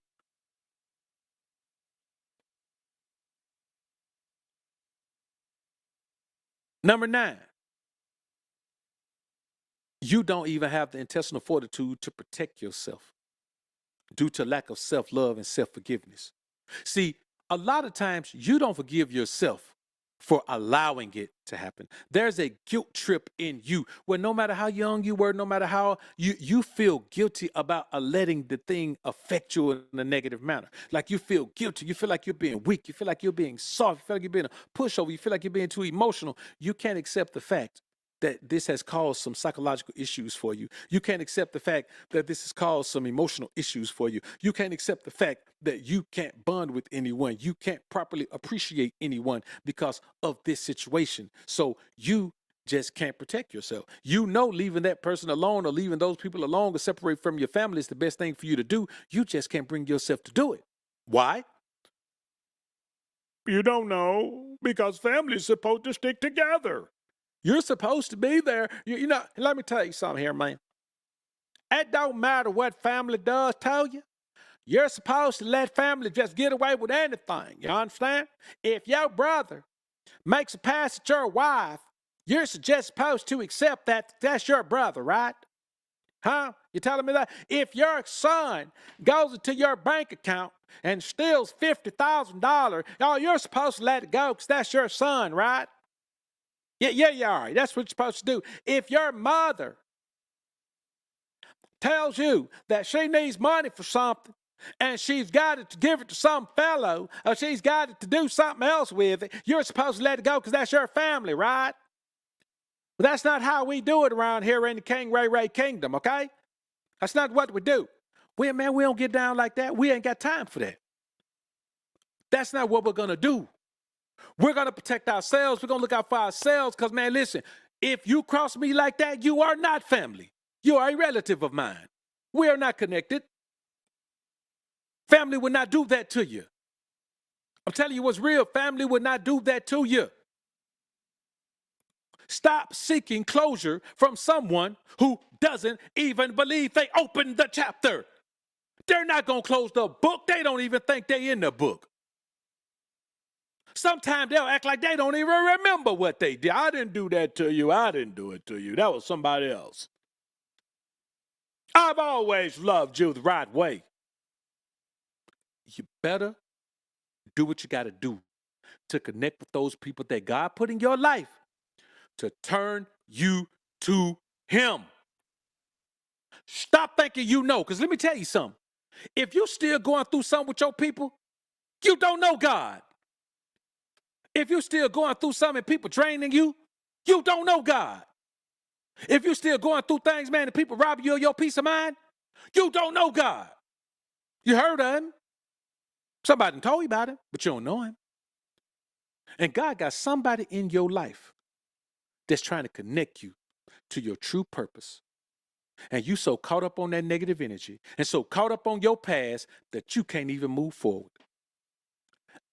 Number 9, you don't even have the intestinal fortitude to protect yourself due to lack of self-love and self-forgiveness. See, a lot of times you don't forgive yourself for allowing it to happen. There's a guilt trip in you where no matter how young you were, no matter how you feel guilty about letting the thing affect you in a negative manner. Like you feel guilty. You feel like you're being weak. You feel like you're being soft. You feel like you're being a pushover. You feel like you're being too emotional. You can't accept the fact that this has caused some psychological issues for you. You can't accept the fact that this has caused some emotional issues for you. You can't accept the fact that you can't bond with anyone. You can't properly appreciate anyone because of this situation. So you just can't protect yourself. You know, leaving that person alone or leaving those people alone or separate from your family is the best thing for you to do. You just can't bring yourself to do it. Why? You don't know, because family is supposed to stick together. You're supposed to be there. You know, let me tell you something here, man. It don't matter what family does tell you. You're supposed to let family just get away with anything. You understand? If your brother makes a pass at your wife, you're just supposed to accept that that's your brother, right? Huh? You telling me that? If your son goes into your bank account and steals $50,000, oh, you're supposed to let it go because that's your son, right? Yeah, you are. That's what you're supposed to do. If your mother tells you that she needs money for something and she's got it to give it to some fellow or she's got it to do something else with it, you're supposed to let it go because that's your family, right? But that's not how we do it around here in the King Ray Kingdom, okay? That's not what we do. We don't get down like that. We ain't got time for that. That's not what we're going to do. We're going to protect ourselves. We're going to look out for ourselves because, man, listen, if you cross me like that, you are not family. You are a relative of mine. We are not connected. Family would not do that to you. I'm telling you what's real. Family would not do that to you. Stop seeking closure from someone who doesn't even believe they opened the chapter. They're not going to close the book. They don't even think they're in the book. Sometimes they'll act like they don't even remember what they did. I didn't do that to you. I didn't do it to you. That was somebody else. I've always loved you the right way. You better do what you got to do to connect with those people that God put in your life to turn you to Him. Stop thinking you know, because let me tell you something. If you're still going through something with your people, you don't know God. If you're still going through something and people draining you, you don't know God. If you're still going through things, man, and people robbing you of your peace of mind, you don't know God. You heard of Him. Somebody told you about Him, but you don't know Him. And God got somebody in your life that's trying to connect you to your true purpose. And you so caught up on that negative energy and so caught up on your past that you can't even move forward.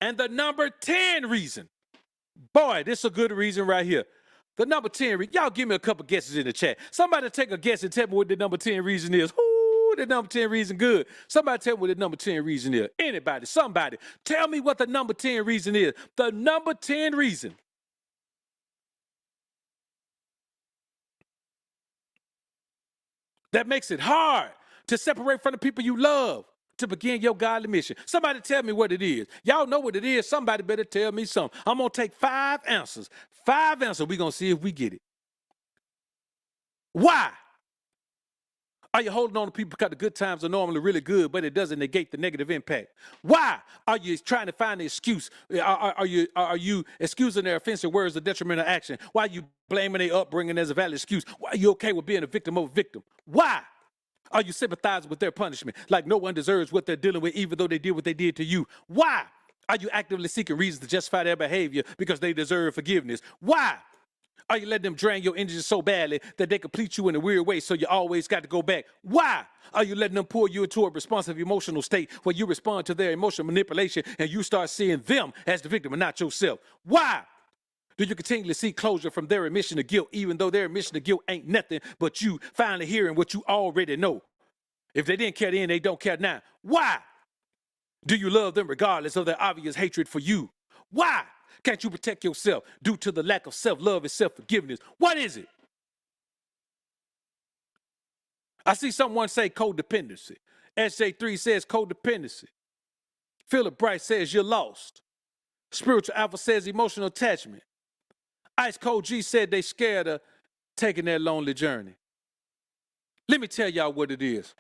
And the number 10 reason, boy, this is a good reason right here. The number 10 reason, y'all give me a couple guesses in the chat. Somebody take a guess and tell me what the number 10 reason is. Ooh, the number 10 reason good. Somebody tell me what the number 10 reason is. Anybody, somebody, tell me what the number 10 reason is. The number 10 reason. That makes it hard to separate from the people you love to begin your godly mission. Somebody tell me what it is. Y'all know what it is. Somebody better tell me something. I'm going to take 5 answers. 5 answers. We're going to see if we get it. Why are you holding on to people because the good times are normally really good, but it doesn't negate the negative impact? Why are you trying to find an excuse? Are you excusing their offensive words or detrimental action? Why are you blaming their upbringing as a valid excuse? Why are you okay with being a victim of a victim? Why are you sympathizing with their punishment like no one deserves what they're dealing with, even though they did what they did to you? Why are you actively seeking reasons to justify their behavior because they deserve forgiveness? Why are you letting them drain your energy so badly that they complete you in a weird way so you always got to go back? Why are you letting them pull you into a responsive emotional state where you respond to their emotional manipulation and you start seeing them as the victim and not yourself? Why do you continually seek closure from their admission of guilt, even though their admission of guilt ain't nothing but you finally hearing what you already know? If they didn't care then, they don't care now. Why do you love them regardless of their obvious hatred for you? Why can't you protect yourself due to the lack of self-love and self-forgiveness? What is it? I see someone say codependency. SJ3 says codependency. Philip Bright says you're lost. Spiritual Alpha says emotional attachment. Ice Cold G said they scared of taking that lonely journey. Let me tell y'all what it is.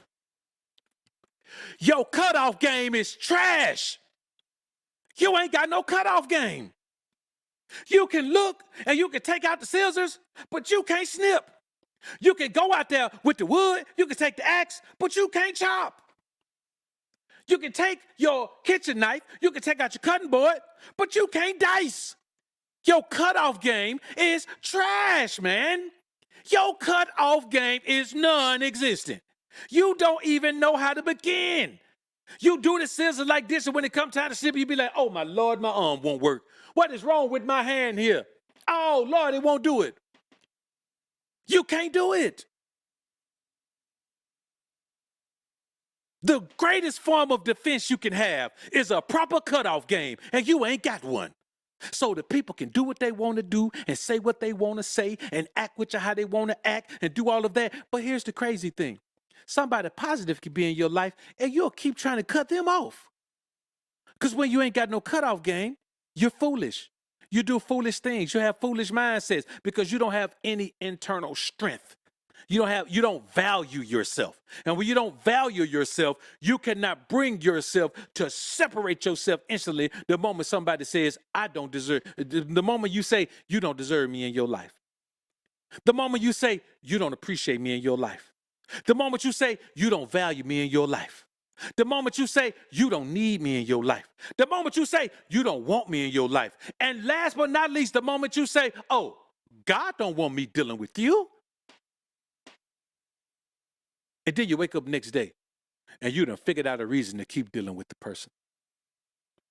Your cutoff game is trash. You ain't got no cutoff game. You can look and you can take out the scissors, but you can't snip. You can go out there with the wood, you can take the axe, but you can't chop. You can take your kitchen knife, you can take out your cutting board, but you can't dice. Your cutoff game is trash, man. Your cutoff game is non-existent. You don't even know how to begin. You do the scissors like this, and when it comes time to snip, you be like, oh my Lord, my arm won't work. What is wrong with my hand here? Oh Lord, it won't do it. You can't do it. The greatest form of defense you can have is a proper cutoff game, and you ain't got one. So the people can do what they want to do and say what they want to say and act with you how they want to act and do all of that. But here's the crazy thing. Somebody positive can be in your life and you'll keep trying to cut them off. Because when you ain't got no cutoff game, you're foolish. You do foolish things. You have foolish mindsets because you don't have any internal strength. You don't value yourself. And when you don't value yourself, you cannot bring yourself to separate yourself instantly the moment somebody says, I don't deserve, the moment you say, you don't deserve me in your life. The moment you say, you don't appreciate me in your life. The moment you say, you don't value me in your life. The moment you say, you don't need me in your life. The moment you say, you don't want me in your life. And last but not least, the moment you say, oh, God don't want me dealing with you. And then you wake up next day and you done figured out a reason to keep dealing with the person.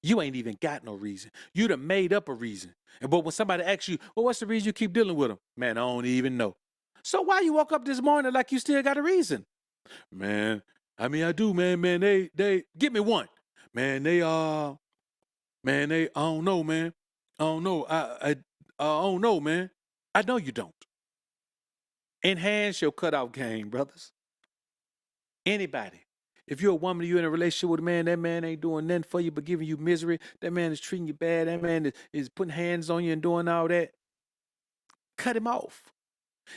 You ain't even got no reason. You done made up a reason. But when somebody asks you, well, what's the reason you keep dealing with them? Man, I don't even know. So why you woke up this morning like you still got a reason? Man, I mean, I do, man. Man, they give me one. Man, I don't know, man. I don't know. I don't know, man. I know you don't. Enhance your cutoff game, brothers. Anybody. If you're a woman, you're in a relationship with a man, that man ain't doing nothing for you but giving you misery. That man is treating you bad. That man is putting hands on you and doing all that. Cut him off.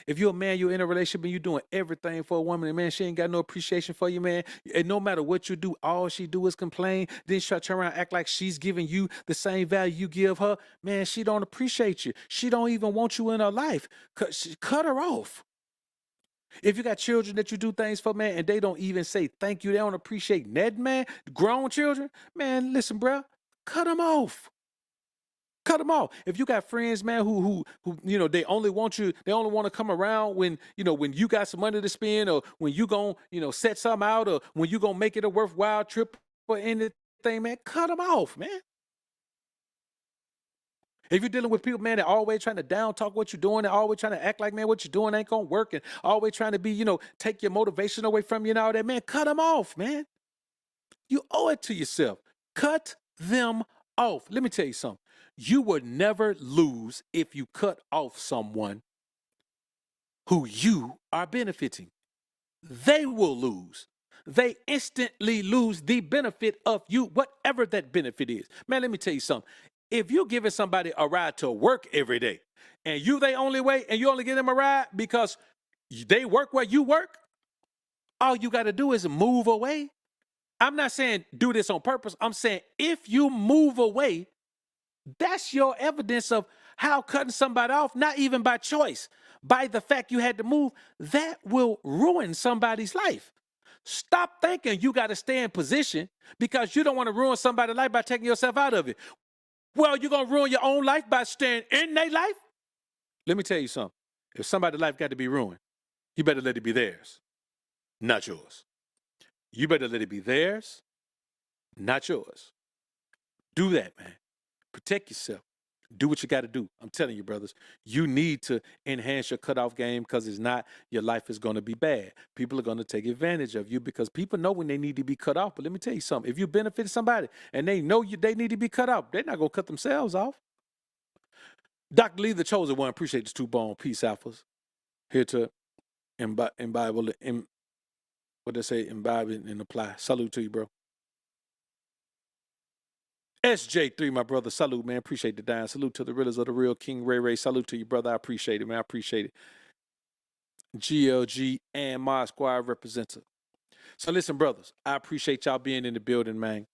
If you're a man, you're in a relationship and you're doing everything for a woman, and man, she ain't got no appreciation for you, man. And no matter what you do, all she do is complain. Then she'll turn around and act like she's giving you the same value you give her. Man, she don't appreciate you. She don't even want you in her life. Cut her off. If you got children that you do things for, man, and they don't even say thank you, they don't appreciate that, man, grown children, man, listen, bro, cut them off. Cut them off. If you got friends, man, who, they only want you, they only want to come around when you got some money to spend, or when you gon', set something out, or when you gonna make it a worthwhile trip or anything, man, cut them off, man. If you're dealing with people, man, that always trying to down talk what you're doing, they're always trying to act like, man, what you're doing ain't gonna work, and always trying to be, take your motivation away from you and all that, man, cut them off, man. You owe it to yourself. Cut them off. Let me tell you something. You would never lose if you cut off someone who you are benefiting. They will lose. They instantly lose the benefit of you, whatever that benefit is. Man, let me tell you something. If you're giving somebody a ride to work every day and you they only way and you only give them a ride because they work where you work, all you got to do is move away. I'm not saying do this on purpose. I'm saying if you move away, that's your evidence of how cutting somebody off, not even by choice, by the fact you had to move, that will ruin somebody's life. Stop thinking you got to stay in position because you don't want to ruin somebody's life by taking yourself out of it. Well, you're going to ruin your own life by staying in their life? Let me tell you something. If somebody's life got to be ruined, you better let it be theirs, not yours. You better let it be theirs, not yours. Do that, man. Protect yourself. Do what you got to do. I'm telling you, brothers, you need to enhance your cutoff game because it's not, your life is going to be bad. People are going to take advantage of you because people know when they need to be cut off. But let me tell you something. If you benefit somebody and they know they need to be cut off, they're not going to cut themselves off. Dr. Lee, the chosen one, appreciate this 2-bone peace alphas. Here to imbibe, what they say, imbibe and apply. Salute to you, bro. SJ3, my brother. Salute, man. Appreciate the dime. Salute to the realers of the real King Ray Ray. Salute to you, brother. I appreciate it, man. I appreciate it. GLG and Mod Squad representative. So listen, brothers, I appreciate y'all being in the building, man.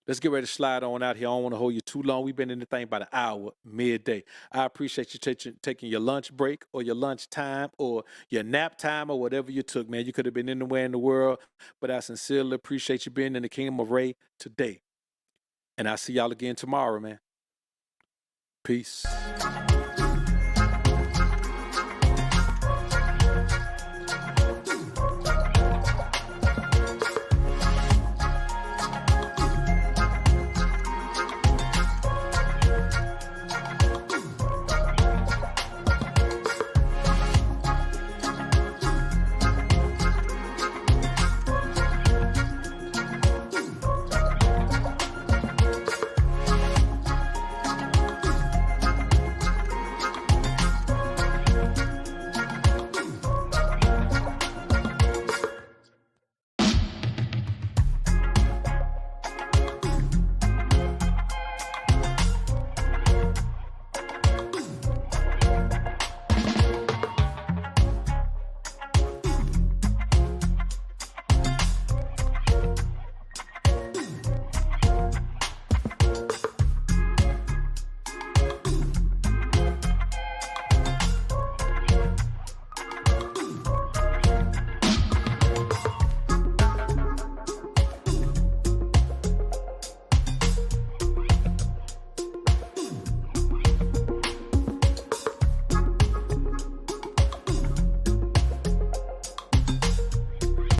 Let's get ready to slide on out here. I don't want to hold you too long. We've been in the thing about an hour, midday. I appreciate you taking your lunch break or your lunch time or your nap time or whatever you took, man. You could have been anywhere in the world, but I sincerely appreciate you being in the Kingdom of Ray today. And I'll see y'all again tomorrow, man. Peace.